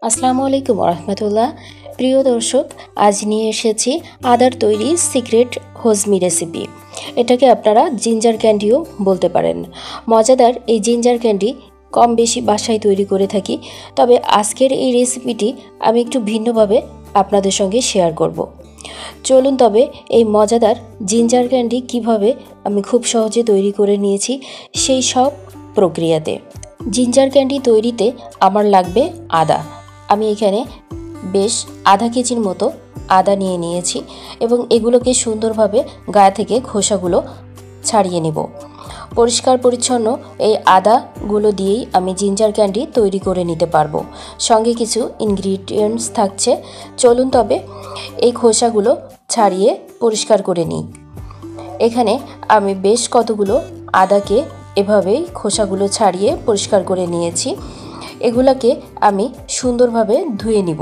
আসসালামু আলাইকুম রহমতুল্লাহ। প্রিয় দর্শক, আজ নিয়ে এসেছি আদার তৈরি সিক্রেট হজমি রেসিপি। এটাকে আপনারা জিঞ্জার ক্যান্ডিও বলতে পারেন। মজাদার এই জিঞ্জার ক্যান্ডি কম বেশি বাসায় তৈরি করে থাকি, তবে আজকের এই রেসিপিটি আমি একটু ভিন্নভাবে আপনাদের সঙ্গে শেয়ার করব। চলুন তবে এই মজাদার জিঞ্জার ক্যান্ডি কিভাবে আমি খুব সহজে তৈরি করে নিয়েছি সেই সব প্রক্রিয়াতে। জিঞ্জার ক্যান্ডি তৈরিতে আমার লাগবে আদা। আমি এখানে বেশ আধা কেজির মতো আদা নিয়ে নিয়েছি এবং এগুলোকে সুন্দরভাবে গায়ে থেকে খোসাগুলো ছাড়িয়ে নেব। পরিষ্কার পরিচ্ছন্ন এই আদাগুলো দিয়েই আমি জিঞ্জার ক্যান্ডি তৈরি করে নিতে পারবো। সঙ্গে কিছু ইনগ্রিডিয়েন্টস থাকছে। চলুন তবে এই খোসাগুলো ছাড়িয়ে পরিষ্কার করে নিই। এখানে আমি বেশ কতগুলো আদাকে এভাবেই খোসাগুলো ছাড়িয়ে পরিষ্কার করে নিয়েছি। এগুলোকে আমি সুন্দরভাবে ধুয়ে নিব।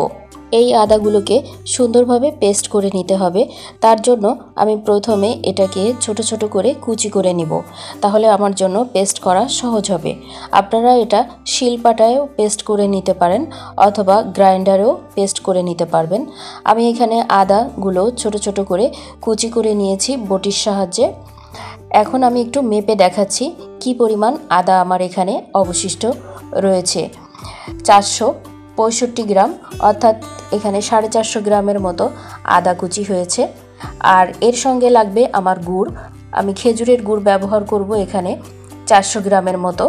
এই আদাগুলোকে সুন্দরভাবে পেস্ট করে নিতে হবে। তার জন্য আমি প্রথমে এটাকে ছোট ছোট করে কুচি করে নিব, তাহলে আমার জন্য পেস্ট করা সহজ হবে। আপনারা এটা শিলপাটায়ও পেস্ট করে নিতে পারেন অথবা গ্রাইন্ডারেও পেস্ট করে নিতে পারবেন। আমি এখানে আদাগুলো ছোট ছোট করে কুচি করে নিয়েছি বটির সাহায্যে। এখন আমি একটু মেপে দেখাচ্ছি কি পরিমাণ আদা আমার এখানে অবশিষ্ট রয়েছে। 465 গ্রাম, অর্থাৎ এখানে 450 গ্রামের মতো আদা কুচি হয়েছে। আর এর সঙ্গে লাগবে আমার গুড়। আমি খেজুরের গুড় ব্যবহার করব এখানে 400 গ্রামের মতো।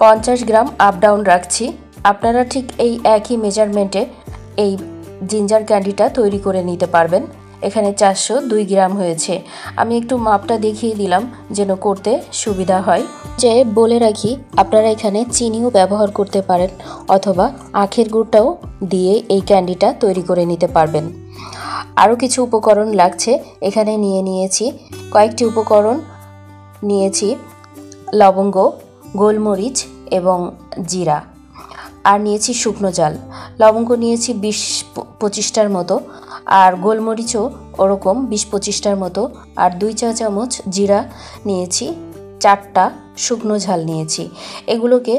50 গ্রাম আপ ডাউন রাখছি। আপনারা ঠিক এই একই মেজারমেন্টে এই জিঞ্জার ক্যান্ডিটা তৈরি করে নিতে পারবেন। এখানে 402 গ্রাম হয়েছে। আমি একটু মাপটা দেখিয়ে দিলাম যেন করতে সুবিধা হয়। যে বলে রাখি, আপনারা এখানে চিনিও ব্যবহার করতে পারেন অথবা আখের গুড়টাও দিয়ে এই ক্যান্ডিটা তৈরি করে নিতে পারবেন। আরও কিছু উপকরণ লাগছে। এখানে নিয়েছি কয়েকটি উপকরণ। নিয়েছি লবঙ্গ, গোলমরিচ এবং জিরা, আর নিয়েছি শুকনো ঝাল। লবঙ্গ নিয়েছি 20-25টার মতো, আর গোলমরিচও ওরকম 20-25টার মতো, আর 2 চা চামচ জিরা নিয়েছি, 4টা শুকনো ঝাল নিয়েছি। এগুলোকে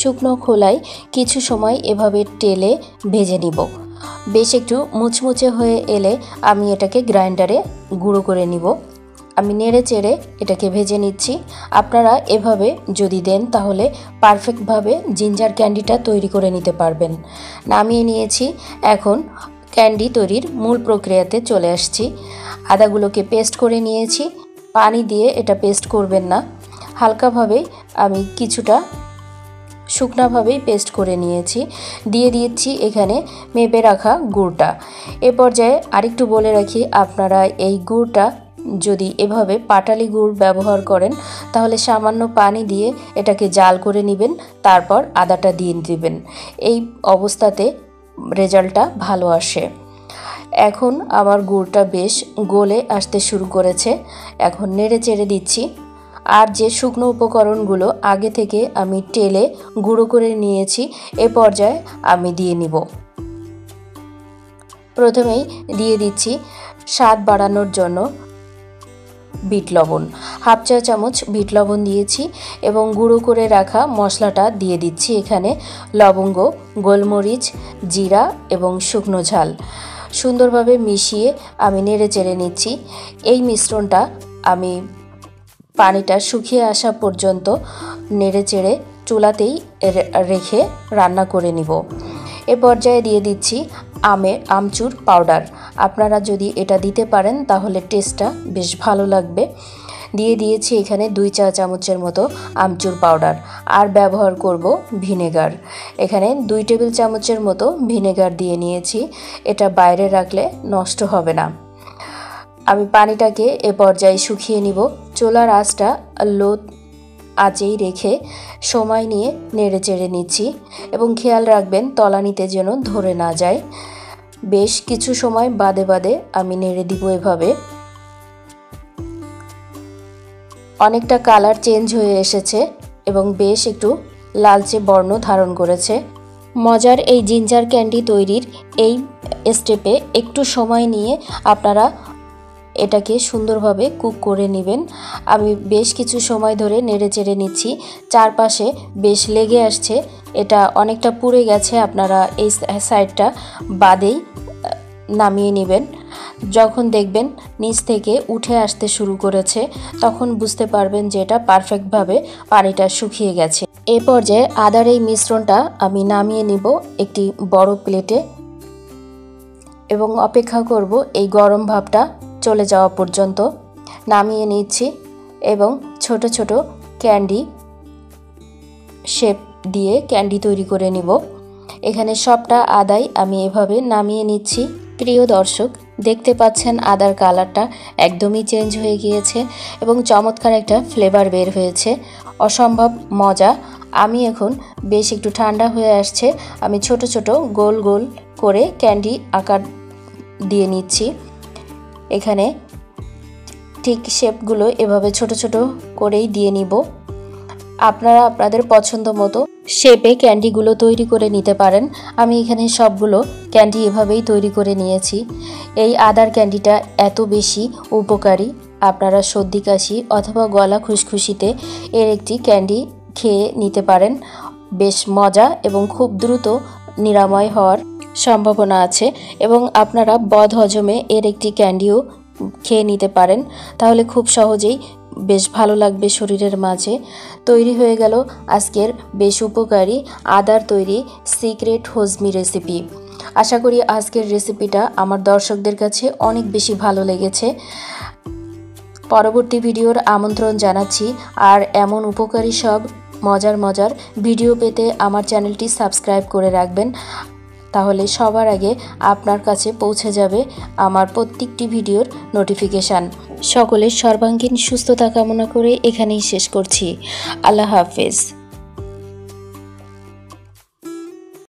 শুকনো খোলায় কিছু সময় এভাবে টেলে ভেজে নিব। বেশ একটু মুচমুচে হয়ে এলে আমি এটাকে গ্রাইন্ডারে গুঁড়ো করে নিব। আমি নেড়ে চেড়ে এটাকে ভেজে নিচ্ছি। আপনারা এভাবে যদি দেন তাহলে পারফেক্টভাবে জিঞ্জার ক্যান্ডিটা তৈরি করে নিতে পারবেন। নামিয়ে নিয়েছি। এখন ক্যান্ডি তৈরির মূল প্রক্রিয়াতে চলে আসছি। আদাগুলোকে পেস্ট করে নিয়েছি। পানি দিয়ে এটা পেস্ট করবেন না, হালকাভাবেই আমি কিছুটা শুকনাভাবেই পেস্ট করে নিয়েছি। দিয়ে দিয়েছি এখানে মেপে রাখা গুড়টা। এ পর্যায়ে আরেকটু বলে রাখি, আপনারা এই গুড়টা যদি এভাবে পাটালি গুড় ব্যবহার করেন তাহলে সামান্য পানি দিয়ে এটাকে জাল করে নেবেন, তারপর আদাটা দিয়ে দিবেন। এই অবস্থাতে রেজাল্টটা ভালো আসে। এখন আমার গুড়টা বেশ গলে আসতে শুরু করেছে। এখন নেড়ে চেড়ে দিচ্ছি। আর যে শুকনো উপকরণগুলো আগে থেকে আমি টেলে গুঁড়ো করে নিয়েছি এ পর্যায়ে আমি দিয়ে নিব। প্রথমেই দিয়ে দিচ্ছি স্বাদ বাড়ানোর জন্য বিট লবণ। 1/2 চা চামচ বিট লবণ দিয়েছি এবং গুঁড়ো করে রাখা মশলাটা দিয়ে দিচ্ছি। এখানে লবঙ্গ, গোলমরিচ, জিরা এবং শুকনো ঝাল সুন্দরভাবে মিশিয়ে আমি নেড়ে চেড়ে নিচ্ছি। এই মিশ্রণটা আমি পানিটা শুকিয়ে আসা পর্যন্ত নেড়ে চেড়ে চুলাতেই রেখে রান্না করে নিব। এ পর্যায়ে দিয়ে দিচ্ছি আমচুর পাউডার। আপনারা যদি এটা দিতে পারেন তাহলে টেস্টটা বেশ ভালো লাগবে। দিয়ে দিয়েছি এখানে 2 চা চামচের মতো আমচুর পাউডার। আর ব্যবহার করব ভিনেগার। এখানে 2 টেবিল চামচের মতো ভিনেগার দিয়ে নিয়েছি। এটা বাইরে রাখলে নষ্ট হবে না। আমি পানিটাকে এ পর্যায়ে শুকিয়ে নিব। চুলার আঁচটা লো আঁচেই রেখে সময় নিয়ে নেড়ে চেড়ে নিচ্ছি এবং খেয়াল রাখবেন তলানিতে যেন ধরে না যায়। বেশ কিছু সময় বাদে বাদে আমি নেড়ে দিব এভাবে। অনেকটা কালার চেঞ্জ হয়ে এসেছে এবং বেশ একটু লালচে বর্ণ ধারণ করেছে। মজার এই জিঞ্জার ক্যান্ডি তৈরির এই স্টেপে একটু সময় নিয়ে আপনারা এটাকে সুন্দরভাবে কুক করে নেবেন। আমি বেশ কিছু সময় ধরে নেড়ে চেড়ে নিচ্ছি, চারপাশে বেশ লেগে আসছে, এটা অনেকটা পুড়ে গেছে। আপনারা এই সাইডটা বাদেই নামিয়ে নেবেন। যখন দেখবেন নিচ থেকে উঠে আসতে শুরু করেছে তখন বুঝতে পারবেন যে এটা পারফেক্টভাবে পানিটা শুকিয়ে গেছে। এই পর্যায়ে আদার এই মিশ্রণটা আমি নামিয়ে নিব একটি বড় প্লেটে এবং অপেক্ষা করব এই গরম ভাবটা চলে যাওয়া পর্যন্ত। নামিয়ে নিচ্ছি এবং ছোট ছোট ক্যান্ডি শেপ দিয়ে ক্যান্ডি তৈরি করে নিব। এখানে সবটা আদাই আমি এভাবে নামিয়ে নিচ্ছি। প্রিয় দর্শক, দেখতে পাচ্ছেন আদার কালারটা একদমই চেঞ্জ হয়ে গিয়েছে এবং চমৎকার একটা ফ্লেভার বের হয়েছে, অসম্ভব মজা। আমি এখন বেশ একটু ঠান্ডা হয়ে আসছে, আমি ছোট ছোট গোল গোল করে ক্যান্ডি আকার দিয়ে নিচ্ছি। এখানে ঠিক শেপগুলো এভাবে ছোট ছোট করেই দিয়ে নিব। আপনারা আপনাদের পছন্দ মতো শেপে ক্যান্ডিগুলো তৈরি করে নিতে পারেন। আমি এখানে সবগুলো ক্যান্ডি এভাবেই তৈরি করে নিয়েছি। এই আদার ক্যান্ডিটা এত বেশি উপকারী, আপনারা সর্দি কাশি অথবা গলা খুশখুশিতে এর একটি ক্যান্ডি খেয়ে নিতে পারেন। বেশ মজা এবং খুব দ্রুত নিরাময় হওয়ার সম্ভাবনা আছে এবং আপনারা বদহজমে এর একটি ক্যান্ডিও খেয়ে নিতে পারেন, তাহলে খুব সহজেই বেশ ভালো লাগবে শরীরের মাঝে। তৈরি হয়ে গেল আজকের বেশ উপকারী আদার তৈরি সিক্রেট হজমি রেসিপি। আশা করি আজকের রেসিপিটা আমার দর্শকদের কাছে অনেক বেশি ভালো লেগেছে। পরবর্তী ভিডিওর আমন্ত্রণ জানাচ্ছি। আর এমন উপকারী সব মজার ভিডিও পেতে আমার চ্যানেলটি সাবস্ক্রাইব করে রাখবেন, তাহলে সবার আগে আপনার কাছে পৌঁছে যাবে আমার প্রত্যেকটি ভিডিওর নোটিফিকেশান। সকলের সর্বাঙ্গীন সুস্থতা কামনা করে এখানেই শেষ করছি। আল্লাহ হাফেজ।